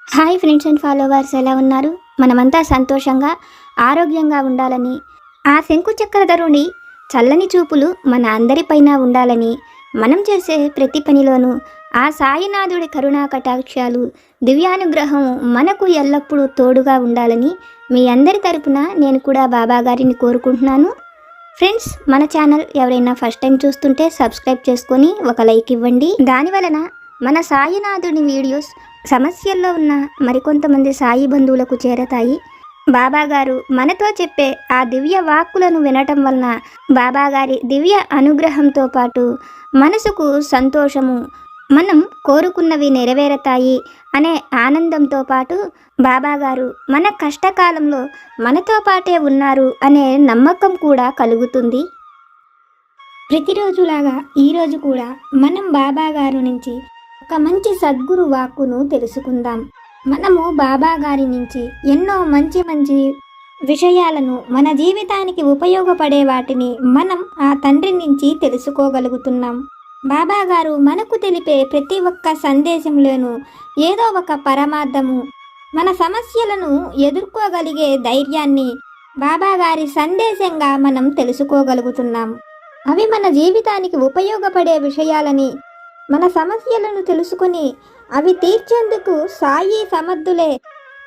Hi friends and followers, ఎలా ఉన్నారు? మనమంతా సంతోషంగా ఆరోగ్యంగా ఉండాలని, ఆ శంకు చక్రధరుని చల్లని చూపులు మన అందరిపైన ఉండాలని, మనం చేసే ప్రతి పనిలోనూ ఆ సాయినాథుడి కరుణా కటాక్షాలు, దివ్యానుగ్రహం మనకు ఎల్లప్పుడూ తోడుగా ఉండాలని మీ అందరి తరపున నేను కూడా బాబా గారిని కోరుకుంటున్నాను. ఫ్రెండ్స్, మన ఛానల్ ఎవరైనా ఫస్ట్ టైం చూస్తుంటే సబ్స్క్రైబ్ చేసుకొని ఒక లైక్ ఇవ్వండి. దానివలన మన సాయినాథుడి వీడియోస్ సమస్యల్లో ఉన్న మరికొంతమంది సాయి బంధువులకు చేరతాయి. బాబాగారు మనతో చెప్పే ఆ దివ్య వాక్కులను వినటం వలన బాబాగారి దివ్య అనుగ్రహంతో పాటు మనసుకు సంతోషము, మనం కోరుకున్నవి నెరవేరతాయి అనే ఆనందంతో పాటు బాబాగారు మన కష్టకాలంలో మనతో పాటే ఉన్నారు అనే నమ్మకం కూడా కలుగుతుంది. ప్రతిరోజులాగా ఈరోజు కూడా మనం బాబాగారు నుంచి ఒక మంచి సద్గురు వాక్కును తెలుసుకుందాం. మనము బాబాగారి నుంచి ఎన్నో మంచి మంచి విషయాలను, మన జీవితానికి ఉపయోగపడే వాటిని మనం ఆ తండ్రి నుంచి తెలుసుకోగలుగుతున్నాం. బాబాగారు మనకు తెలిపే ప్రతి ఒక్క సందేశంలోనూ ఏదో ఒక పరమార్థము, మన సమస్యలను ఎదుర్కోగలిగే ధైర్యాన్ని బాబాగారి సందేశంగా మనం తెలుసుకోగలుగుతున్నాం. అవి మన జీవితానికి ఉపయోగపడే విషయాలని, మన సమస్యలను తెలుసుకుని అవి తీర్చేందుకు సాయి సమర్థులే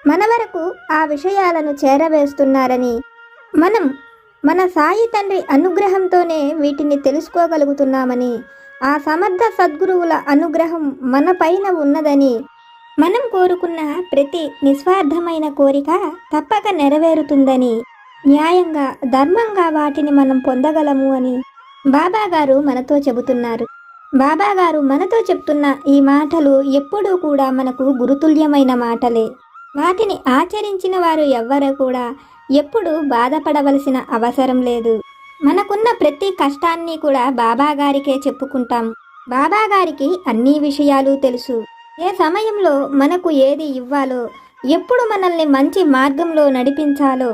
మన వరకు ఆ విషయాలను చేరవేస్తున్నారని, మనం మన సాయి తండ్రి అనుగ్రహంతోనే వీటిని తెలుసుకోగలుగుతున్నామని, ఆ సమర్థ సద్గురువుల అనుగ్రహం మన పైన ఉన్నదని, మనం కోరుకున్న ప్రతి నిస్వార్థమైన కోరిక తప్పక నెరవేరుతుందని, న్యాయంగా ధర్మంగా వాటిని మనం పొందగలము అని బాబాగారు మనతో చెబుతున్నారు. బాబాగారు మనతో చెప్తున్న ఈ మాటలు ఎప్పుడూ కూడా మనకు గురుతుల్యమైన మాటలే. వాటిని ఆచరించిన వారు ఎవ్వరూ కూడా ఎప్పుడూ బాధపడవలసిన అవసరం లేదు. మనకున్న ప్రతి కష్టాన్ని కూడా బాబాగారికే చెప్పుకుంటాం. బాబాగారికి అన్ని విషయాలు తెలుసు. ఏ సమయంలో మనకు ఏది ఇవ్వాలో, ఎప్పుడు మనల్ని మంచి మార్గంలో నడిపించాలో,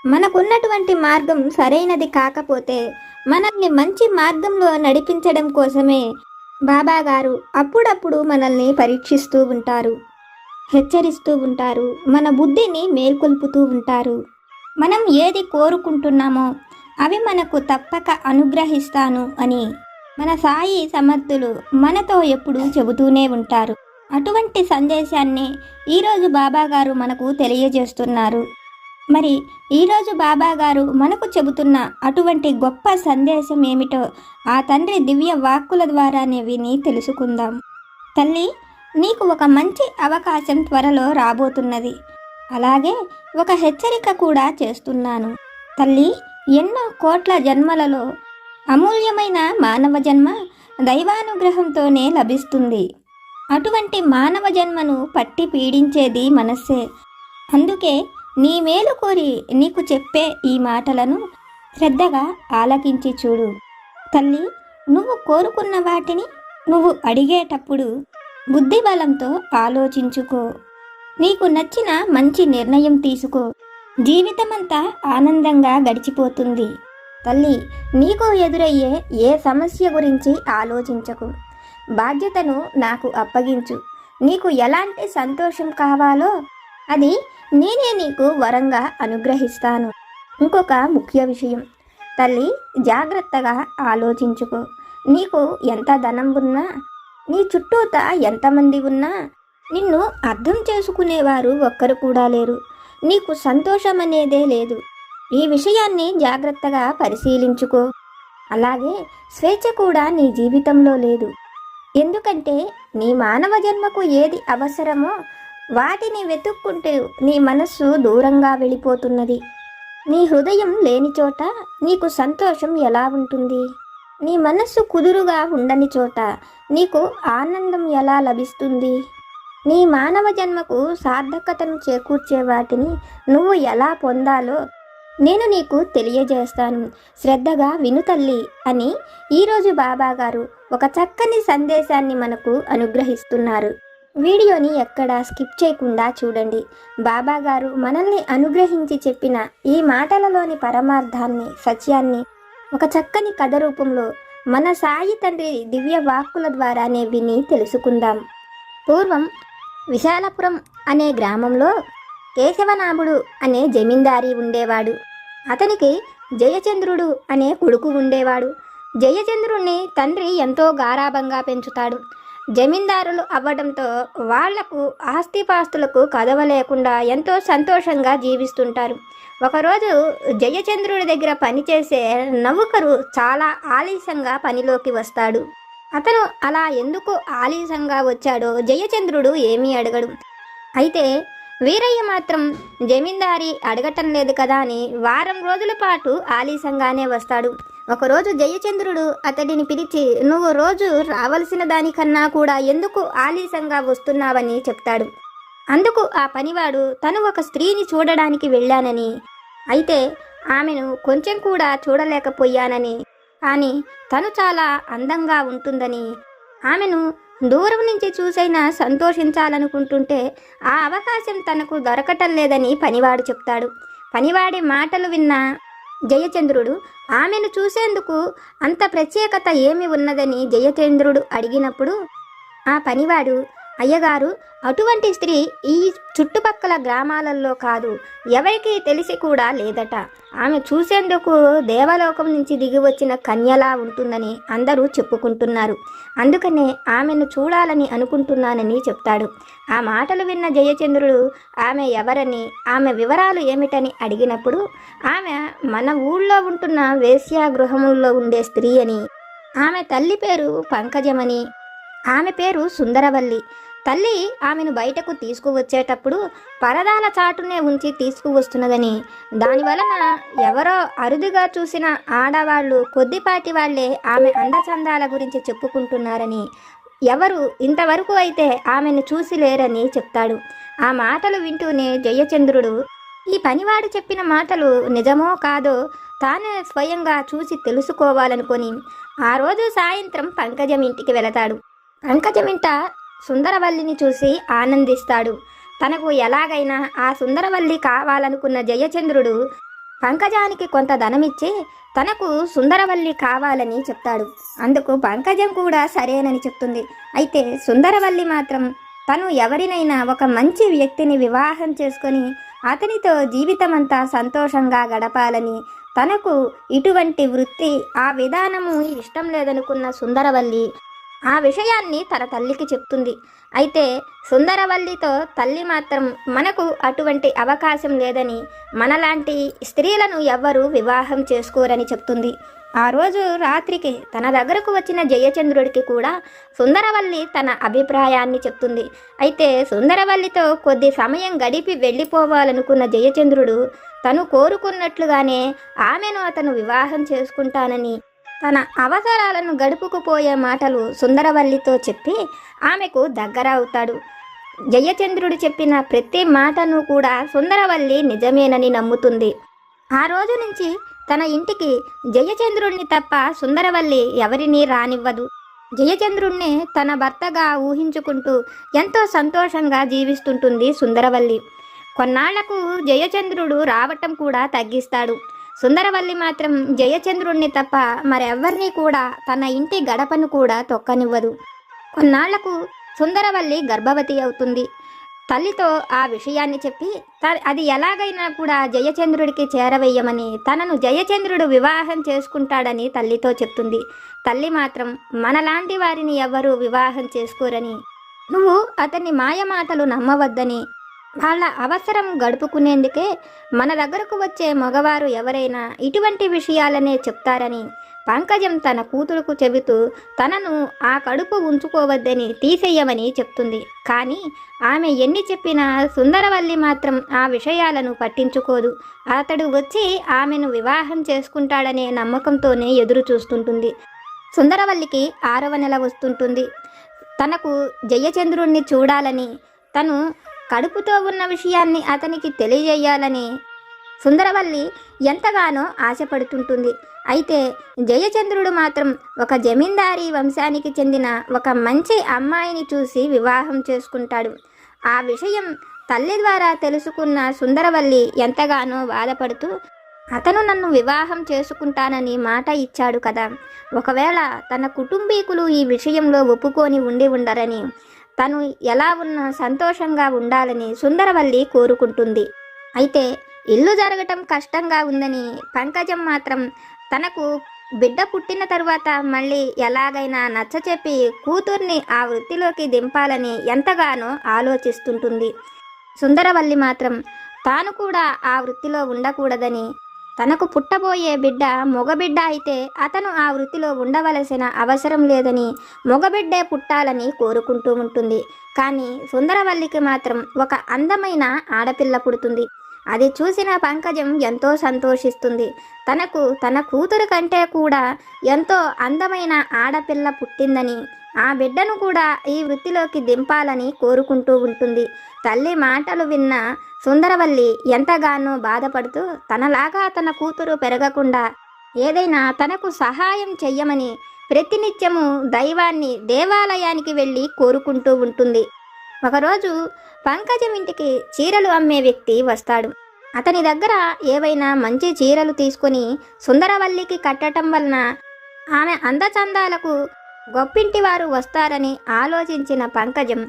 మనకున్నటువంటి మార్గం సరైనది కాకపోతే మనల్ని మంచి మార్గంలో నడిపించడం కోసమే బాబాగారు అప్పుడప్పుడు మనల్ని పరీక్షిస్తూ ఉంటారు, హెచ్చరిస్తూ ఉంటారు, మన బుద్ధిని మేల్కొల్పుతూ ఉంటారు. మనం ఏది కోరుకుంటున్నామో అవి మనకు తప్పక అనుగ్రహిస్తాను అని మన సాయి సమర్థులు మనతో ఎప్పుడూ చెబుతూనే ఉంటారు. అటువంటి సందేశాన్ని ఈరోజు బాబాగారు మనకు తెలియజేస్తున్నారు. మరి ఈరోజు బాబాగారు మనకు చెబుతున్న అటువంటి గొప్ప సందేశం ఏమిటో ఆ తండ్రి దివ్య వాక్కుల ద్వారానే విని తెలుసుకుందాం. తల్లి, నీకు ఒక మంచి అవకాశం త్వరలో రాబోతున్నది. అలాగే ఒక హెచ్చరిక కూడా చేస్తున్నాను. తల్లి, ఎన్నో కోట్ల జన్మలలో అమూల్యమైన మానవ జన్మ దైవానుగ్రహంతోనే లభిస్తుంది. అటువంటి మానవ జన్మను పట్టి పీడించేది మనస్సే. అందుకే నీ మేలు కోరి నీకు చెప్పే ఈ మాటలను శ్రద్ధగా ఆలకించి చూడు. తల్లి, నువ్వు కోరుకున్న వాటిని నువ్వు అడిగేటప్పుడు బుద్ధి బలంతో ఆలోచించుకో. నీకు నచ్చిన మంచి నిర్ణయం తీసుకో. జీవితమంతా ఆనందంగా గడిచిపోతుంది. తల్లి, నీకు ఎదురయ్యే ఏ సమస్య గురించి ఆలోచించకు. బాధ్యతను నాకు అప్పగించు. నీకు ఎలాంటి సంతోషం కావాలో అది నేనే నీకు వరంగా అనుగ్రహిస్తాను. ఇంకొక ముఖ్య విషయం, తల్లి, జాగ్రత్తగా ఆలోచించుకో. నీకు ఎంత ధనం ఉన్నా, నీ చుట్టూత ఎంతమంది ఉన్నా నిన్ను అర్థం చేసుకునేవారు ఒక్కరు కూడా లేరు. నీకు సంతోషం అనేదే లేదు. ఈ విషయాన్ని జాగ్రత్తగా పరిశీలించుకో. అలాగే స్వేచ్ఛ కూడా నీ జీవితంలో లేదు. ఎందుకంటే నీ మానవ జన్మకు ఏది అవసరమో వాటిని వెతుక్కుంటూ నీ మనస్సు దూరంగా వెళ్ళిపోతున్నది. నీ హృదయం లేని చోట నీకు సంతోషం ఎలా ఉంటుంది? నీ మనస్సు కుదురుగా ఉండని చోట నీకు ఆనందం ఎలా లభిస్తుంది? నీ మానవ జన్మకు సార్థకతను చేకూర్చే వాటిని నువ్వు ఎలా పొందాలో నేను నీకు తెలియజేస్తాను. శ్రద్ధగా విను తల్లి అని ఈరోజు బాబాగారు ఒక చక్కని సందేశాన్ని మనకు అనుగ్రహిస్తున్నారు. వీడియోని ఎక్కడా స్కిప్ చేయకుండా చూడండి. బాబాగారు మనల్ని అనుగ్రహించి చెప్పిన ఈ మాటలలోని పరమార్థాన్ని, సత్యాన్ని ఒక చక్కని కథ రూపంలో మన సాయి తండ్రి దివ్య వాక్కుల ద్వారానే విని తెలుసుకుందాం. పూర్వం విశాలపురం అనే గ్రామంలో కేశవనాభుడు అనే జమీందారి ఉండేవాడు. అతనికి జయచంద్రుడు అనే కొడుకు ఉండేవాడు. జయచంద్రుణ్ణి తండ్రి ఎంతో గారాబంగా పెంచుతాడు. జమీందారులు అవ్వడంతో వాళ్లకు ఆస్తిపాస్తులకు కదవ లేకుండా ఎంతో సంతోషంగా జీవిస్తుంటారు. ఒకరోజు జయచంద్రుడి దగ్గర పనిచేసే నౌకరు చాలా ఆలస్యంగా పనిలోకి వస్తాడు. అతను అలా ఎందుకు ఆలస్యంగా వచ్చాడో జయచంద్రుడు ఏమీ అడగడు. అయితే వీరయ్య మాత్రం జమీందారి అడగటం లేదు కదా అని వారం రోజుల పాటు ఆలస్యంగానే వస్తాడు. ఒకరోజు జయచంద్రుడు అతడిని పిలిచి, నువ్వు రోజు రావలసిన దానికన్నా కూడా ఎందుకు ఆలస్యంగా వస్తున్నావని చెప్తాడు. అందుకు ఆ పనివాడు తను ఒక స్త్రీని చూడడానికి వెళ్ళానని, అయితే ఆమెను కొంచెం కూడా చూడలేకపోయానని, కానీ తను చాలా అందంగా ఉంటుందని, ఆమెను దూరం నుంచి చూసైనా సంతోషించాలనుకుంటుంటే ఆ అవకాశం తనకు దొరకటం లేదని పనివాడు చెప్తాడు. పనివాడి మాటలు విన్న జయచంద్రుడు ఆమెను చూసేందుకు అంత ప్రత్యేకత ఏమి ఉన్నదని జయచంద్రుడు అడిగినప్పుడు ఆ పనివాడు, అయ్యగారు, అటువంటి స్త్రీ ఈ చుట్టుపక్కల గ్రామాలలో కాదు, ఎవరికీ తెలిసి కూడా లేదట. ఆమె చూసేందుకు దేవలోకం నుంచి దిగి వచ్చిన కన్యలా ఉంటుందని అందరూ చెప్పుకుంటున్నారు. అందుకనే ఆమెను చూడాలని అనుకుంటున్నానని చెప్తాడు. ఆ మాటలు విన్న జయచంద్రుడు ఆమె ఎవరని, ఆమె వివరాలు ఏమిటని అడిగినప్పుడు ఆమె మన ఊళ్ళో ఉంటున్న వేశ్యాగృహముల్లో ఉండే స్త్రీ అని, ఆమె తల్లి పేరు పంకజమని, ఆమె పేరు సుందరవల్లి. తల్లి ఆమెను బయటకు తీసుకువచ్చేటప్పుడు పరదాల చాటునే ఉంచి తీసుకువస్తున్నదని, దానివలన ఎవరో అరుదుగా చూసిన ఆడవాళ్ళు కొద్దిపాటి వాళ్లే ఆమె అందచందాల గురించి చెప్పుకుంటున్నారని, ఎవరు ఇంతవరకు అయితే ఆమెను చూసి లేరని చెప్తాడు. ఆ మాటలు వింటూనే జయచంద్రుడు ఈ పనివాడు చెప్పిన మాటలు నిజమో కాదో తానే స్వయంగా చూసి తెలుసుకోవాలనుకొని ఆ రోజు సాయంత్రం పంకజం ఇంటికి వెళతాడు. పంకజం ఇంట సుందరవల్లిని చూసి ఆనందిస్తాడు. తనకు ఎలాగైనా ఆ సుందరవల్లి కావాలనుకున్న జయచంద్రుడు పంకజానికి కొంత ధనమిచ్చి తనకు సుందరవల్లి కావాలని చెప్తాడు. అందుకు పంకజం కూడా సరేనని చెప్తుంది. అయితే సుందరవల్లి మాత్రం తను ఎవరినైనా ఒక మంచి వ్యక్తిని వివాహం చేసుకొని అతనితో జీవితమంతా సంతోషంగా గడపాలని, తనకు ఇటువంటి వృత్తి ఆ విధానము ఇష్టం లేదనుకున్న సుందరవల్లి ఆ విషయాన్ని తన తల్లికి చెప్తుంది. అయితే సుందరవల్లితో తల్లి మాత్రం మనకు అటువంటి అవకాశం లేదని, మనలాంటి స్త్రీలను ఎవ్వరూ వివాహం చేసుకోరని చెప్తుంది. ఆ రోజు రాత్రికి తన దగ్గరకు వచ్చిన జయచంద్రుడికి కూడా సుందరవల్లి తన అభిప్రాయాన్ని చెప్తుంది. అయితే సుందరవల్లితో కొద్ది సమయం గడిపి వెళ్ళిపోవాలనుకున్న జయచంద్రుడు తను కోరుకున్నట్లుగానే ఆమెను అతను వివాహం చేసుకుంటానని, తన అవసరాలను గడుపుకుపోయే మాటలు సుందరవల్లితో చెప్పి ఆమెకు దగ్గర అవుతాడు. జయచంద్రుడు చెప్పిన ప్రతి మాటను కూడా సుందరవల్లి నిజమేనని నమ్ముతుంది. ఆ రోజు నుంచి తన ఇంటికి జయచంద్రుడిని తప్ప సుందరవల్లి ఎవరినీ రానివ్వదు. జయచంద్రుణ్ణి తన భర్తగా ఊహించుకుంటూ ఎంతో సంతోషంగా జీవిస్తుంటుంది సుందరవల్లి. కొన్నాళ్లకు జయచంద్రుడు రావటం కూడా తగ్గిస్తాడు. సుందరవల్లి మాత్రం జయచంద్రుణ్ణి తప్ప మరెవ్వరినీ కూడా తన ఇంటి గడపను కూడా తొక్కనివ్వదు. కొన్నాళ్లకు సుందరవల్లి గర్భవతి అవుతుంది. తల్లితో ఆ విషయాన్ని చెప్పి అది ఎలాగైనా కూడా జయచంద్రుడికి చేరవేయమని, తనను జయచంద్రుడు వివాహం చేసుకుంటాడని తల్లితో చెప్తుంది. తల్లి మాత్రం మనలాంటి వారిని ఎవ్వరూ వివాహం చేసుకోరని, నువ్వు అతన్ని మాయమాటలు నమ్మవద్దని, వాళ్ళ అవసరం గడుపుకునేందుకే మన దగ్గరకు వచ్చే మగవారు ఎవరైనా ఇటువంటి విషయాలనే చెప్తారని పంకజం తన కూతురుకు చెబుతూ తనను ఆ కడుపు ఉంచుకోవద్దని, తీసేయమని చెప్తుంది. కానీ ఆమె ఎన్ని చెప్పినా సుందరవల్లి మాత్రం ఆ విషయాలను పట్టించుకోదు. అతడు వచ్చి ఆమెను వివాహం చేసుకుంటాడనే నమ్మకంతోనే ఎదురు చూస్తుంటుంది. సుందరవల్లికి 6వ నెల వస్తుంటుంది. తనకు జయచంద్రుణ్ణి చూడాలని, తను కడుపుతో ఉన్న విషయాన్ని అతనికి తెలియజేయాలని సుందరవల్లి ఎంతగానో ఆశపడుతుంటుంది. అయితే జయచంద్రుడు మాత్రం ఒక జమీందారీ వంశానికి చెందిన ఒక మంచి అమ్మాయిని చూసి వివాహం చేసుకుంటాడు. ఆ విషయం తల్లి ద్వారా తెలుసుకున్న సుందరవల్లి ఎంతగానో బాధపడుతూ, అతను నన్ను వివాహం చేసుకుంటానని మాట ఇచ్చాడు కదా, ఒకవేళ తన కుటుంబీకులు ఈ విషయంలో ఒప్పుకొని ఉండరని తను ఎలా ఉన్నా సంతోషంగా ఉండాలని సుందరవల్లి కోరుకుంటుంది. అయితే ఇల్లు జరగటం కష్టంగా ఉందని పంకజం మాత్రం తనకు బిడ్డ పుట్టిన తరువాత మళ్ళీ ఎలాగైనా నచ్చచెప్పి కూతుర్ని ఆ వృత్తిలోకి దింపాలని ఎంతగానో ఆలోచిస్తుంటుంది. సుందరవల్లి మాత్రం తాను కూడా ఆ వృత్తిలో ఉండకూడదని, తనకు పుట్టబోయే బిడ్డ మగబిడ్డ అయితే అతను ఆ వృత్తిలో ఉండవలసిన అవసరం లేదని, మగబిడ్డే పుట్టాలని కోరుకుంటూ ఉంటుంది. కానీ సుందరవల్లికి మాత్రం ఒక అందమైన ఆడపిల్ల పుడుతుంది. అది చూసిన పంకజం ఎంతో సంతోషిస్తుంది. తనకు తన కూతురు కంటే కూడా ఎంతో అందమైన ఆడపిల్ల పుట్టిందని, ఆ బిడ్డను కూడా ఈ వృత్తిలోకి దింపాలని కోరుకుంటూ ఉంటుంది. తల్లి మాటలు విన్న సుందరవల్లి ఎంతగానో బాధపడుతూ తనలాగా తన కూతురు పెరగకుండా ఏదైనా తనకు సహాయం చెయ్యమని ప్రతినిత్యము దైవాన్ని దేవాలయానికి వెళ్ళి కోరుకుంటూ ఉంటుంది. ఒకరోజు పంకజం ఇంటికి చీరలు అమ్మే వ్యక్తి వస్తాడు. అతని దగ్గర ఏవైనా మంచి చీరలు తీసుకొని సుందరవల్లికి కట్టడం వలన ఆమె అందచందాలకు గొప్పింటి వారు వస్తారని ఆలోచించిన పంకజం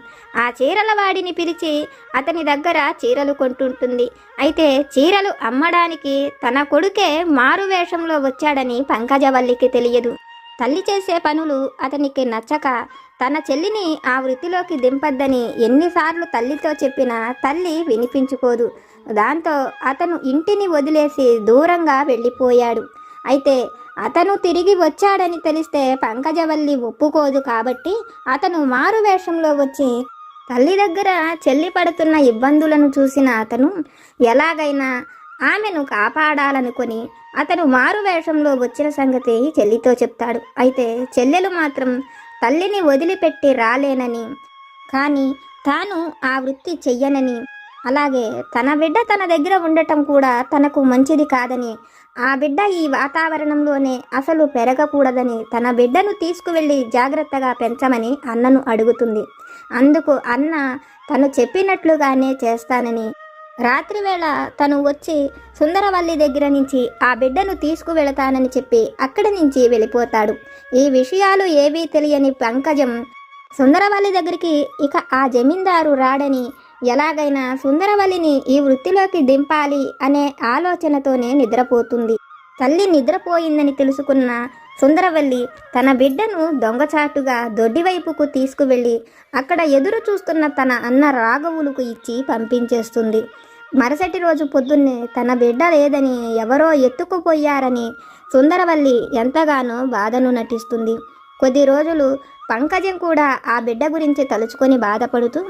ఆ చీరల వాడిని పిలిచి అతని దగ్గర చీరలు కొంటుంటుంది. అయితే చీరలు అమ్మడానికి తన కొడుకే మారువేషంలో వచ్చాడని పంకజవల్లికి తెలియదు. తల్లి చేసే పనులు అతనికి నచ్చక తన చెల్లిని ఆ వృత్తిలోకి దింపద్దని ఎన్నిసార్లు తల్లితో చెప్పినా తల్లి వినిపించుకోదు. దాంతో అతను ఇంటిని వదిలేసి దూరంగా వెళ్ళిపోయాడు. అయితే అతను తిరిగి వచ్చాడని తెలిస్తే పంకజవల్లి ఒప్పుకోదు. కాబట్టి అతను మారువేషంలో వచ్చి తల్లి దగ్గర చెల్లి పడుతున్న ఇబ్బందులను చూసిన అతను ఎలాగైనా ఆమెను కాపాడాలనుకొని అతను మారువేషంలో వచ్చిన సంగతి చెల్లితో చెప్తాడు. అయితే చెల్లెలు మాత్రం తల్లిని వదిలిపెట్టి రాలేనని, కానీ తాను ఆ వృత్తి చెయ్యనని, అలాగే తన బిడ్డ తన దగ్గర ఉండటం కూడా తనకు మంచిది కాదని, ఆ బిడ్డ ఈ వాతావరణంలోనే అసలు పెరగకూడదని తన బిడ్డను తీసుకువెళ్ళి జాగ్రత్తగా పెంచమని అన్నను అడుగుతుంది. అందుకు అన్న తను చెప్పినట్లుగానే చేస్తానని, రాత్రివేళ తను వచ్చి సుందరవల్లి దగ్గర నుంచి ఆ బిడ్డను తీసుకువెళతానని చెప్పి అక్కడి నుంచి వెళ్ళిపోతాడు. ఈ విషయాలు ఏవీ తెలియని పంకజం సుందరవల్లి దగ్గరికి ఇక ఆ జమీందారు రాడని, ఎలాగైనా సుందరవల్లిని ఈ వృత్తిలోకి దింపాలి అనే ఆలోచనతోనే నిద్రపోతుంది. తల్లి నిద్రపోయిందని తెలుసుకున్న సుందరవల్లి తన బిడ్డను దొంగచాటుగా దొడ్డివైపుకు తీసుకువెళ్ళి అక్కడ ఎదురు చూస్తున్న తన అన్న రాఘవులకు ఇచ్చి పంపించేస్తుంది. మరుసటి రోజు పొద్దున్నే తన బిడ్డ లేదని, ఎవరో ఎత్తుకుపోయారని సుందరవల్లి ఎంతగానో బాధను నటిస్తుంది. కొద్ది రోజులు పంకజం కూడా ఆ బిడ్డ గురించి తలుచుకొని బాధపడుతూ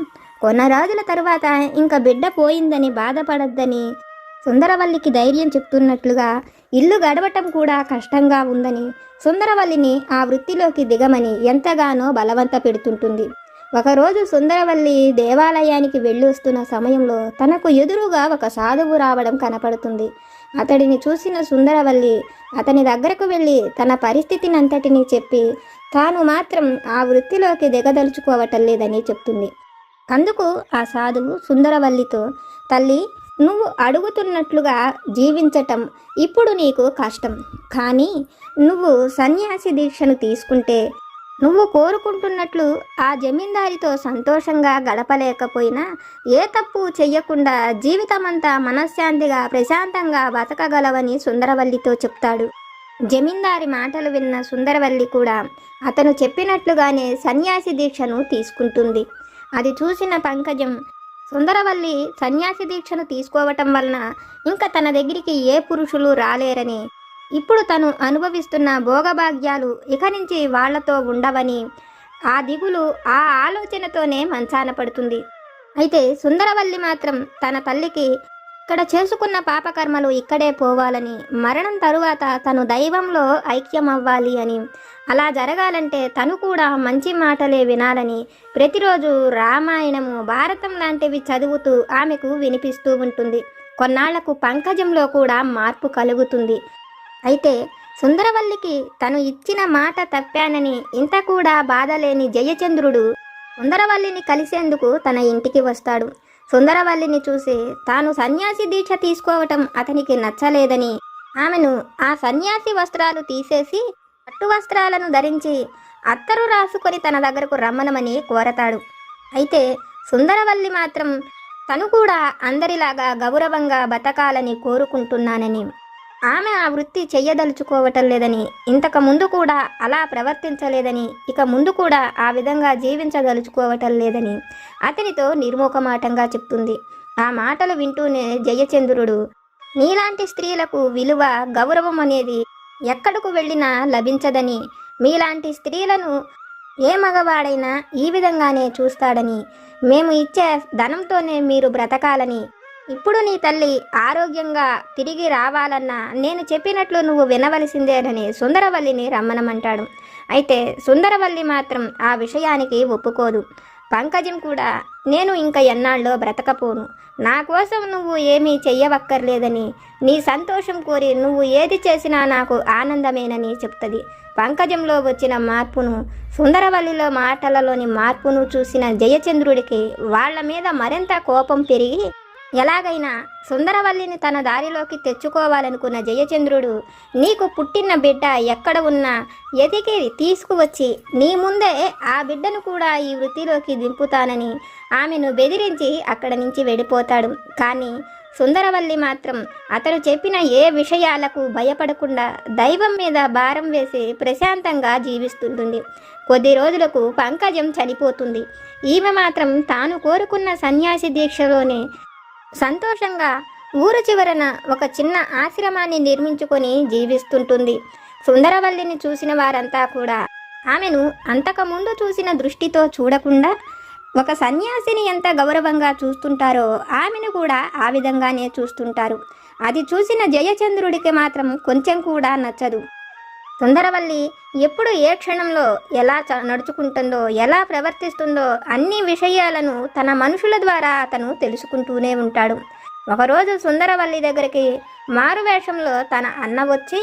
కొన్న రోజుల తరువాత ఇంకా బిడ్డ పోయిందని బాధపడద్దని సుందరవల్లికి ధైర్యం చెప్తున్నట్లుగా ఇల్లు గడవటం కూడా కష్టంగా ఉందని సుందరవల్లిని ఆ వృత్తిలోకి దిగమని ఎంతగానో బలవంత పెడుతుంటుంది. ఒకరోజు సుందరవల్లి దేవాలయానికి వెళ్ళి వస్తున్న సమయంలో తనకు ఎదురుగా ఒక సాధువు రావడం కనపడుతుంది. అతడిని చూసిన సుందరవల్లి అతని దగ్గరకు వెళ్ళి తన పరిస్థితినంతటినీ చెప్పి తాను మాత్రం ఆ వృత్తిలోకి దిగదలుచుకోవటం లేదని చెప్తుంది. అందుకు ఆ సాధువు సుందరవల్లితో, తల్లి, నువ్వు అడుగుతున్నట్లుగా జీవించటం ఇప్పుడు నీకు కష్టం, కానీ నువ్వు సన్యాసి దీక్షను తీసుకుంటే నువ్వు కోరుకుంటున్నట్లు ఆ జమీందారితో సంతోషంగా గడపలేకపోయినా ఏ తప్పు చెయ్యకుండా జీవితమంతా మనశ్శాంతిగా ప్రశాంతంగా బతకగలవని సుందరవల్లితో చెప్తాడు. జమీందారి మాటలు విన్న సుందరవల్లి కూడా అతను చెప్పినట్లుగానే సన్యాసి దీక్షను తీసుకుంటుంది. అది చూసిన పంకజం సుందరవల్లి సన్యాసి దీక్షను తీసుకోవటం వలన ఇంకా తన దగ్గరికి ఏ పురుషులు రాలేరని, ఇప్పుడు తను అనుభవిస్తున్న భోగభాగ్యాలు ఇక నుంచి వాళ్లతో ఉండవని ఆ దిగులు, ఆ ఆలోచనతోనే మంచాన పడుతుంది. అయితే సుందరవల్లి మాత్రం తన తల్లికి ఇక్కడ చేసుకున్న పాపకర్మలు ఇక్కడే పోవాలని, మరణం తరువాత తను దైవంలో ఐక్యమవ్వాలి అని, అలా జరగాలంటే తను కూడా మంచి మాటలే వినాలని ప్రతిరోజు రామాయణము, భారతం లాంటివి చదువుతూ ఆమెకు వినిపిస్తూ ఉంటుంది. కొన్నాళ్లకు పంకజంలో కూడా మార్పు కలుగుతుంది. అయితే సుందరవల్లికి తను ఇచ్చిన మాట తప్పానని ఇంత కూడా బాధలేని జయచంద్రుడు సుందరవల్లిని కలిసేందుకు తన ఇంటికి వస్తాడు. సుందరవల్లిని చూసి తాను సన్యాసి దీక్ష తీసుకోవటం అతనికి నచ్చలేదని, ఆమెను ఆ సన్యాసి వస్త్రాలు తీసేసి పట్టు వస్త్రాలను ధరించి అత్తరు రాసుకొని తన దగ్గరకు రమ్మనమని కోరతాడు. అయితే సుందరవల్లి మాత్రం తను కూడా అందరిలాగా గౌరవంగా బతకాలని కోరుకుంటున్నానని, ఆమె ఆ వృత్తి చెయ్యదలుచుకోవటం లేదని, ఇంతకు ముందు కూడా అలా ప్రవర్తించలేదని, ఇక ముందు కూడా ఆ విధంగా జీవించదలుచుకోవటం లేదని అతనితో నిర్మోహమాటంగా చెప్తుంది. ఆ మాటలు వింటూనే జయచంద్రుడు, నీలాంటి స్త్రీలకు విలువ, గౌరవం అనేది ఎక్కడకు వెళ్ళినా లభించదని, మీలాంటి స్త్రీలను ఏ మగవాడైనా ఈ విధంగానే చూస్తాడని, మేము ఇచ్చే ధనంతోనే మీరు బ్రతకాలని, ఇప్పుడు నీ తల్లి ఆరోగ్యంగా తిరిగి రావాలన్నా నేను చెప్పినట్లు నువ్వు వినవలసిందేనని సుందరవల్లిని రమ్మనమంటాడు. అయితే సుందరవల్లి మాత్రం ఆ విషయానికి ఒప్పుకోదు. పంకజం కూడా, నేను ఇంక ఎన్నాళ్ళో బ్రతకపోను, నా కోసం నువ్వు ఏమీ చెయ్యవక్కర్లేదని, నీ సంతోషం కోరి నువ్వు ఏది చేసినా నాకు ఆనందమేనని చెప్తుంది. పంకజంలో వచ్చిన మార్పును, సుందరవల్లిలో మాటలలోని మార్పును చూసిన జయచంద్రుడికి వాళ్ళ మీద మరింత కోపం పెరిగి, ఎలాగైనా సుందరవల్లిని తన దారిలోకి తెచ్చుకోవాలనుకున్న జయచంద్రుడు, నీకు పుట్టిన బిడ్డ ఎక్కడ ఉన్నా ఎతికి తీసుకువచ్చి నీ ముందే ఆ బిడ్డను కూడా ఈ వృత్తిలోకి దింపుతానని ఆమెను బెదిరించి అక్కడి నుంచి వెళ్ళిపోతాడు. కానీ సుందరవల్లి మాత్రం అతను చెప్పిన ఏ విషయాలకు భయపడకుండా దైవం మీద భారం వేసి ప్రశాంతంగా జీవిస్తుంటుంది. కొద్ది రోజులకు పంకజం చనిపోతుంది. ఈమె మాత్రం తాను కోరుకున్న సన్యాసి దీక్షలోనే సంతోషంగా ఊరు చివరన ఒక చిన్న ఆశ్రమాన్ని నిర్మించుకొని జీవిస్తుంటుంది. సుందరవల్లిని చూసిన వారంతా కూడా ఆమెను అంతకుముందు చూసిన దృష్టితో చూడకుండా ఒక సన్యాసిని ఎంత గౌరవంగా చూస్తుంటారో ఆమెను కూడా ఆ విధంగానే చూస్తుంటారు. అది చూసిన జయచంద్రుడికి మాత్రం కొంచెం కూడా నచ్చదు. సుందరవల్లి ఎప్పుడు ఏ క్షణంలో ఎలా నడుచుకుంటుందో, ఎలా ప్రవర్తిస్తుందో అన్ని విషయాలను తన మనుషుల ద్వారా అతను తెలుసుకుంటూనే ఉంటాడు. ఒకరోజు సుందరవల్లి దగ్గరికి మారువేషంలో తన అన్న వచ్చి,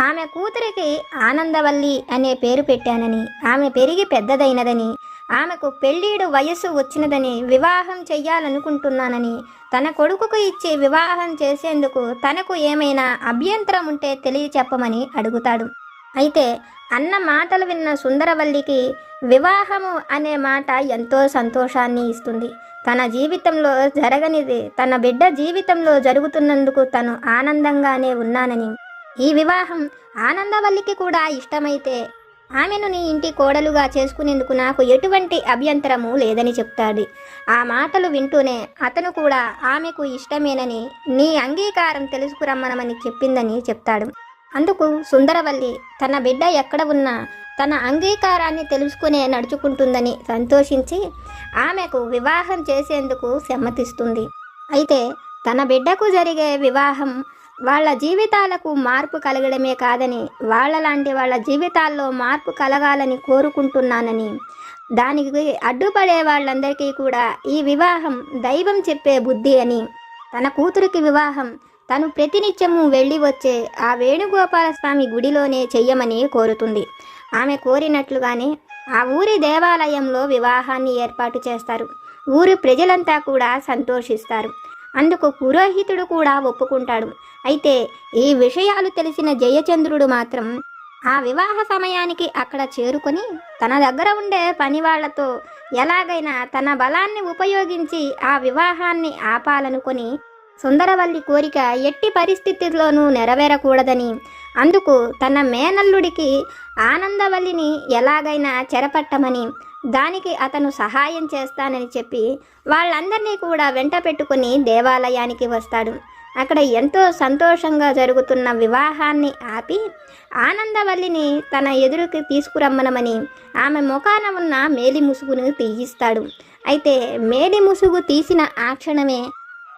ఆమె కూతురికి ఆనందవల్లి అనే పేరు పెట్టానని, ఆమె పెరిగి పెద్దదైనదని, ఆమెకు పెళ్ళీడు వయస్సు వచ్చినదని, వివాహం చెయ్యాలనుకుంటున్నానని, తన కొడుకుకు ఇచ్చి వివాహం చేసేందుకు తనకు ఏమైనా అభ్యంతరం ఉంటే తెలియచెప్పమని అడుగుతాడు. అయితే అన్న మాటలు విన్న సుందరవల్లికి వివాహము అనే మాట ఎంతో సంతోషాన్ని ఇస్తుంది. తన జీవితంలో జరగనిది తన బిడ్డ జీవితంలో జరుగుతున్నందుకు తను ఆనందంగానే ఉన్నానని, ఈ వివాహం ఆనందవల్లికి కూడా ఇష్టమైతే ఆమెను నీ ఇంటి కోడలుగా చేసుకునేందుకు నాకు ఎటువంటి అభ్యంతరము లేదని చెప్తాడు. ఆ మాటలు వింటూనే అతను కూడా ఆమెకు ఇష్టమేనని, నీ అంగీకారం తెలుసుకురమ్మనమని చెప్పిందని చెప్తాడు. అందుకు సుందరవల్లి తన బిడ్డ ఎక్కడ ఉన్నా తన అంగీకారాన్ని తెలుసుకునే నడుచుకుంటుందని సంతోషించి ఆమెకు వివాహం చేసేందుకు సమ్మతిస్తుంది. అయితే తన బిడ్డకు జరిగే వివాహం వాళ్ళ జీవితాలకు మార్పు కలగడమే కాదని, వాళ్ళలాంటి వాళ్ళ జీవితాల్లో మార్పు కలగాలని కోరుకుంటున్నానని, దానికి అడ్డుపడే వాళ్ళందరికీ కూడా ఈ వివాహం దైవం చెప్పే బుద్ధి అని, తన కూతురికి వివాహం తను ప్రతినిత్యము వెళ్ళి వచ్చే ఆ వేణుగోపాల స్వామి గుడిలోనే చెయ్యమని కోరుతుంది. ఆమె కోరినట్లుగానే ఆ ఊరి దేవాలయంలో వివాహాన్ని ఏర్పాటు చేస్తారు. ఊరి ప్రజలంతా కూడా సంతోషిస్తారు. అందుకు పురోహితుడు కూడా ఒప్పుకుంటాడు. అయితే ఈ విషయాలు తెలిసిన జయచంద్రుడు మాత్రం ఆ వివాహ సమయానికి అక్కడ చేరుకొని తన దగ్గర ఉండే పనివాళ్లతో ఎలాగైనా తన బలాన్ని ఉపయోగించి ఆ వివాహాన్ని ఆపాలనుకొని, సుందరవల్లి కోరిక ఎట్టి పరిస్థితుల్లోనూ నెరవేరకూడదని, అందుకు తన మేనల్లుడికి ఆనందవల్లిని ఎలాగైనా చెరపట్టమని, దానికి అతను సహాయం చేస్తానని చెప్పి వాళ్ళందరినీ కూడా వెంట పెట్టుకుని దేవాలయానికి వస్తాడు. అక్కడ ఎంతో సంతోషంగా జరుగుతున్న వివాహాన్ని ఆపి ఆనందవల్లిని తన ఎదురుకి తీసుకురమ్మనమని ఆమె ముఖాన ఉన్న మేలి ముసుగును తీయిస్తాడు. అయితే మేలి ముసుగు తీసిన ఆ క్షణమే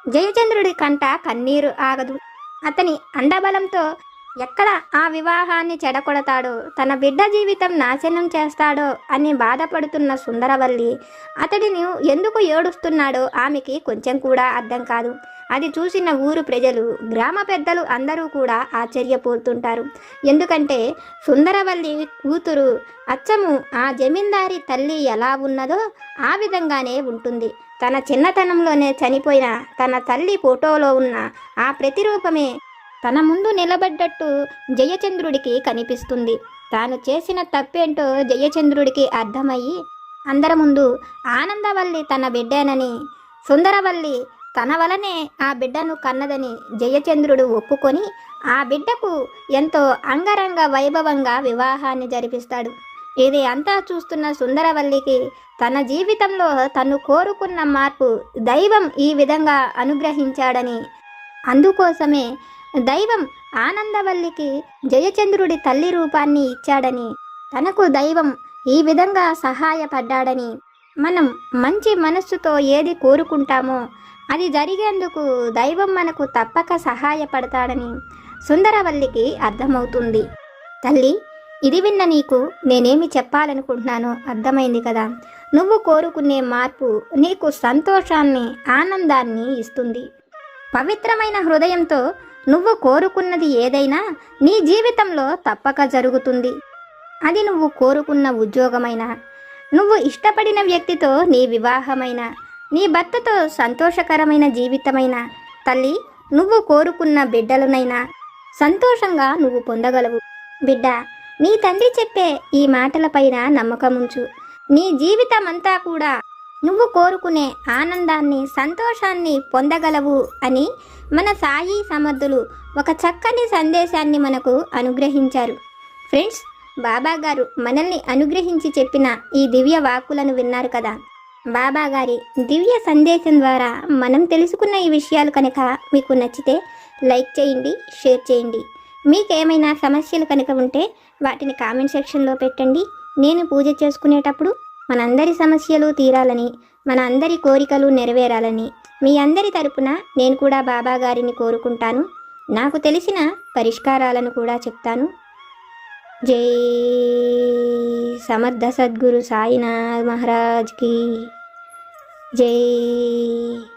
జయచంద్రుడి కంట కన్నీరు ఆగదు. అతని అండబలంతో ఎక్కడ ఆ వివాహాన్ని చెడకొడతాడో, తన బిడ్డ జీవితం నాశనం చేస్తాడో అని బాధపడుతున్న సుందరవల్లి అతడిని ఎందుకు ఏడుస్తున్నాడో ఆమెకి కొంచెం కూడా అర్థం కాదు. అది చూసిన ఊరు ప్రజలు, గ్రామ పెద్దలు అందరూ కూడా ఆశ్చర్యపోతుంటారు. ఎందుకంటే సుందరవల్లి కూతురు అచ్చము ఆ జమీందారి తల్లి ఎలా ఉన్నదో ఆ విధంగానే ఉంటుంది. తన చిన్నతనంలోనే చనిపోయిన తన తల్లి ఫోటోలో ఉన్న ఆ ప్రతిరూపమే తన ముందు నిలబడ్డట్టు జయచంద్రుడికి కనిపిస్తుంది. తాను చేసిన తప్పేంటో జయచంద్రుడికి అర్థమయ్యి అందరి ముందు ఆనందవల్లి తన బిడ్డేనని, సుందరవల్లి తన వలనే ఆ బిడ్డను కన్నదని జయచంద్రుడు ఒప్పుకొని ఆ బిడ్డకు ఎంతో అంగరంగ వైభవంగా వివాహాన్ని జరిపిస్తాడు. ఇది అంతా చూస్తున్న సుందరవల్లికి తన జీవితంలో తను కోరుకున్న మార్పు దైవం ఈ విధంగా అనుగ్రహించాడని, అందుకోసమే దైవం ఆనందవల్లికి జయచంద్రుడి తల్లి రూపాన్ని ఇచ్చాడని, తనకు దైవం ఈ విధంగా సహాయపడ్డాడని, మనం మంచి మనస్సుతో ఏది కోరుకుంటామో అది జరిగేందుకు దైవం మనకు తప్పక సహాయపడతాడని సుందరవల్లికి అర్థమవుతుంది. తల్లి, ఇది విన్న నీకు నేనేమి చెప్పాలనుకుంటున్నానో అర్థమైంది కదా. నువ్వు కోరుకునే మార్పు నీకు సంతోషాన్ని, ఆనందాన్ని ఇస్తుంది. పవిత్రమైన హృదయంతో నువ్వు కోరుకున్నది ఏదైనా నీ జీవితంలో తప్పక జరుగుతుంది. అది నువ్వు కోరుకున్న ఉద్యోగమైనా, నువ్వు ఇష్టపడిన వ్యక్తితో నీ వివాహమైన, నీ భర్తతో సంతోషకరమైన జీవితమైనా, తల్లి నువ్వు కోరుకున్న బిడ్డలనైనా సంతోషంగా నువ్వు పొందగలవు. బిడ్డ, నీ తండ్రి చెప్పే ఈ మాటలపైన నమ్మకముంచు. నీ జీవితమంతా కూడా నువ్వు కోరుకునే ఆనందాన్ని, సంతోషాన్ని పొందగలవు అని మన సాయి సమర్థులు ఒక చక్కని సందేశాన్ని మనకు అనుగ్రహించారు. ఫ్రెండ్స్, బాబాగారు మనల్ని అనుగ్రహించి చెప్పిన ఈ దివ్య వాక్కులను విన్నారు కదా. బాబాగారి దివ్య సందేశం ద్వారా మనం తెలుసుకున్న ఈ విషయాలు కనుక మీకు నచ్చితే లైక్ చేయండి, షేర్ చేయండి. మీకేమైనా సమస్యలు కనుక ఉంటే వాటిని కామెంట్ సెక్షన్లో పెట్టండి. నేను పూజ చేసుకునేటప్పుడు మనందరి సమస్యలు తీరాలని, మన అందరి కోరికలు నెరవేరాలని మీ అందరి తరపున నేను కూడా బాబాగారిని కోరుకుంటాను. నాకు తెలిసిన పరిష్కారాలను కూడా చెప్తాను. జై సమర్థ సద్గురు సాయినాథ్ మహారాజ్ की जय।